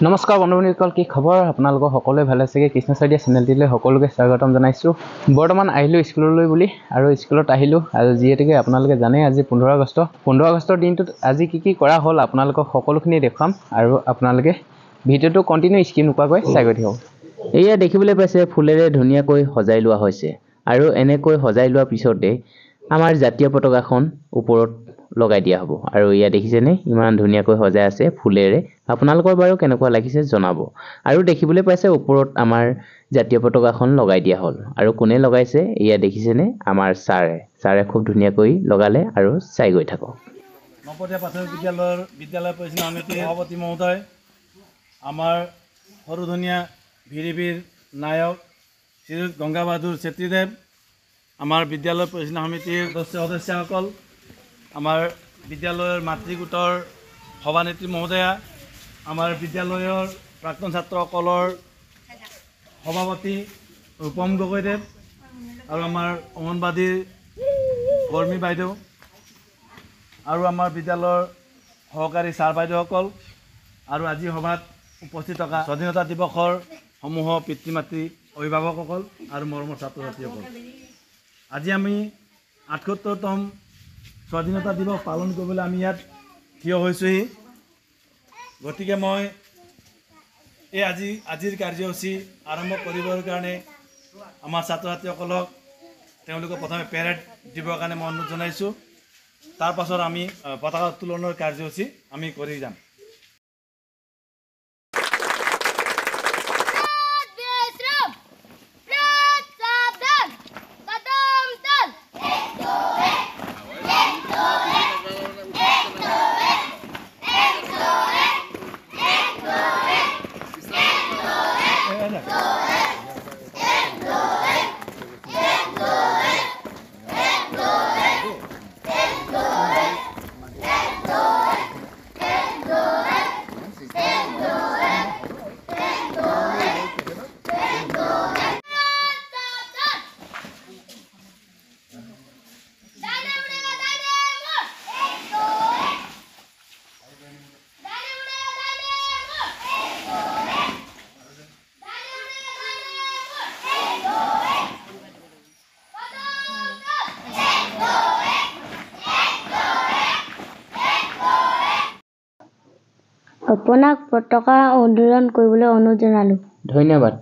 নমস্কাৰ বন্ধুসকল, কি খবৰ? আপোনালোকৰ সকলোৱে ভালে আছে? কৃষ্ণ চাইডিয়া চেনেলটিলৈ সকলোকে স্বাগতম জনাইছোঁ। বৰ্তমান আহিলোঁ স্কুললৈ বুলি আৰু স্কুলত আহিলোঁ আৰু যিহেতুকে আপোনালোকে জানে আজি 15 আগষ্টৰ দিনটোত আজি কি কৰা হ'ল আপোনালোকক সকলোখিনি দেখুৱাম আৰু আপোনালোকে ভিডিঅ'টো কণ্টিনিউ স্কিপ নকৰাকৈ চাই গৈ থাকক। এয়া দেখিবলৈ পাইছে ফুলেৰে ধুনীয়াকৈ সজাই লোৱা হৈছে আৰু এনেকৈ সজাই লোৱাৰ পিছতে আমাৰ জাতীয় পতাকাখন ওপৰত লগাই দিয়া হ'ব আৰু ইয়া দেখিছেনে ইমান ধুনীয়াকৈ সজাই আছে ফুলেৰে। আপোনালোকৰ বাৰু কেনেকুৱা লাগিছে জনাব। আৰু দেখিবলৈ পাইছে ওপৰত আমাৰ জাতীয় পতাকাখন লগাই দিয়া হ'ল আৰু কোনে লগাইছে ইয়া দেখিছেনে আমাৰ ছাৰে খুব ধুনীয়াকৈ লগালে আৰু চাই গৈ থাকক। নপতীয়া প্ৰাথমিক বিদ্যালয় পৰিচালনা সমিতিৰ সভাপতি মহোদয়, আমাৰ সৰুধনীয়া ভিৰিবীৰ নায়ক শ্ৰীযুত গংগা বাহাদুৰ চেত্ৰীদেৱ, আমাৰ বিদ্যালয় পৰিচালনা সমিতিৰ সদস্যসকল, আমাৰ বিদ্যালয়ৰ মাতৃগোটৰ সভানেত্ৰী মহোদয়া, আমাৰ বিদ্যালয়ৰ প্ৰাক্তন ছাত্ৰসকলৰ সভাপতি ৰূপম গগৈদেৱ আৰু আমাৰ অংগনবাদীৰ কৰ্মী বাইদেউ আৰু আমাৰ বিদ্যালয়ৰ সহকাৰী ছাৰ বাইদেউসকল আৰু আজি সভাত উপস্থিত থকা স্বাধীনতা দিৱসৰ সমূহ পিতৃ মাতৃ অভিভাৱকসকল আৰু মৰমৰ ছাত্ৰ ছাত্ৰীসকল, আজি আমি ৭৮তম স্বাধীনতা দিৱস পালন কৰিবলৈ আমি ইয়াত থিয় হৈছোঁহি। গতিকে মই এই আজিৰ কাৰ্যসূচী আৰম্ভ কৰিবৰ কাৰণে আমাৰ ছাত্ৰ ছাত্ৰীসকলক তেওঁলোকক প্ৰথমে পেৰেড দিবৰ কাৰণে মই অনুৰোধ জনাইছোঁ। তাৰ পাছত আমি পতাকা উত্তোলনৰ কাৰ্যসূচী আমি কৰি যাম। আপোনাক পতাকা উত্তোলন কৰিবলৈ অনুৰোধ জনালোঁ। ধন্যবাদ।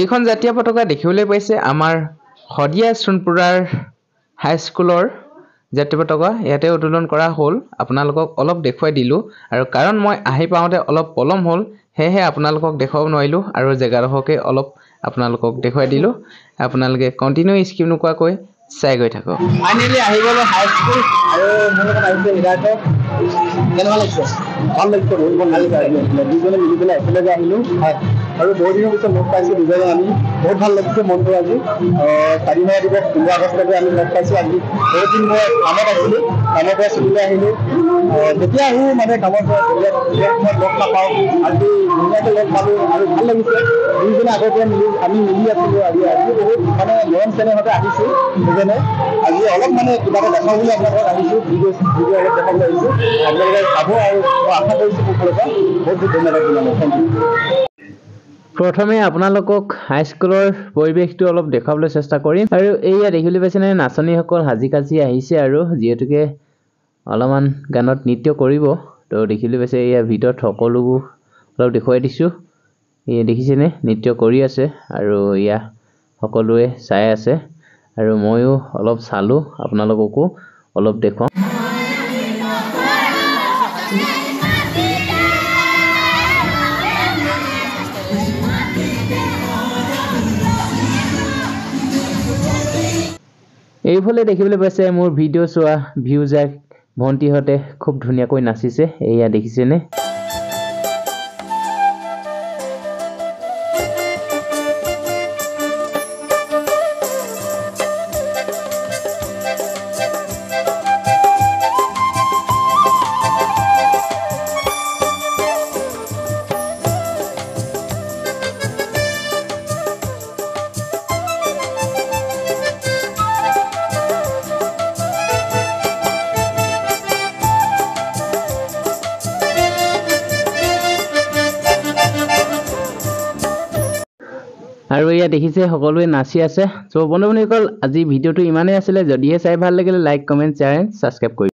এইখন জাতীয় পতাকা দেখিবলৈ পাইছে আমাৰ শদিয়া সোণপুৰাৰ হাইস্কুলৰ জাতীয় পতাকা ইয়াতে উত্তোলন কৰা হ'ল। আপোনালোকক অলপ দেখুৱাই দিলোঁ আৰু কাৰণ মই আহি পাওঁতে অলপ পলম হ'ল সেয়েহে আপোনালোকক দেখুৱাব নোৱাৰিলোঁ আৰু জেগাডোখৰকে অলপ আপোনালোকক দেখুৱাই দিলোঁ। আপোনালোকে কণ্টিনিউ স্কিপ নকৰাকৈ চাই গৈ থাকক। ফাইনেলি আহি গ'লো হাইস্কুল আৰু মোৰ লগত আহিছে হৃদাৰ্থ। কেনেকুৱা লাগিছে? ভাল লাগিছে, বহুত ভাল লাগিছে। দুজনে মিলি পেলাই একেলগে আহিলোঁ, হয়, আৰু বহুত দিনৰ পিছত লগ পাইছোঁ দুজনে। আমি বহুত ভাল লাগিছে মনটো আজি। স্বাধীনতা দিৱস 15 আগষ্টতে আমি লগ পাইছোঁ। আজি বহুত দিন মই কামত আছিলোঁ, কামৰ পৰা ছুটিলৈ আহিলোঁ। যেতিয়া আহোঁ মানে কামৰ পৰা যেতিয়া মই লগ নাপাওঁ, আজি ধুনীয়াকৈ লগ পালোঁ আৰু ভাল লাগিছে। দুইজনে আগৰ পৰা আমি মিলি আছিলোঁ। আজি বহুত মানে মৰম চেনেহতে আহিছোঁ দুজনে। আজি অলপ মানে কিবা এটা দেখাওঁ বুলি আপোনালোকক আহিছোঁ, ভিডিঅ' অলপ দেখাবলৈ আহিছোঁ। আপোনালোকে চাব আৰু মই আশা কৰিছোঁ মোৰ ফালৰ পৰা বহুত বহুত ধন্যবাদ জনালোঁ। Thank you. প্ৰথমে আপোনালোকক হাইস্কুলৰ পৰিৱেশটো অলপ দেখাবলৈ চেষ্টা কৰিম। আৰু এইয়া দেখিবলৈ পাইছেনে, নাচনীসকল সাজি কাজি আহিছে আৰু যিহেতুকে অলপমান গানত নৃত্য কৰিব। তো দেখিবলৈ পাইছে এইয়া ভিতৰত সকলোবোৰ অলপ দেখুৱাই দিছোঁ। এয়া দেখিছেনে, নৃত্য কৰি আছে আৰু এয়া সকলোৱে চাই আছে আৰু ময়ো অলপ চালোঁ, আপোনালোককো অলপ দেখুৱাম। এইফালে দেখিবলৈ পাইছে মোৰ ভিডিঅ' চোৱা ভিউজাক ভণ্টিহঁতে খুব ধুনীয়াকৈ নাচিছে, এয়া দেখিছেনে। আৰু এয়া দেখিছে সকলোৱে নাচি আছে। চ' বন্ধু বান্ধৱীসকল, আজি ভিডিঅ'টো ইমানেই আছিলে। যদিহে চাই ভাল লাগিলে like, comment, share and subscribe কৰিব।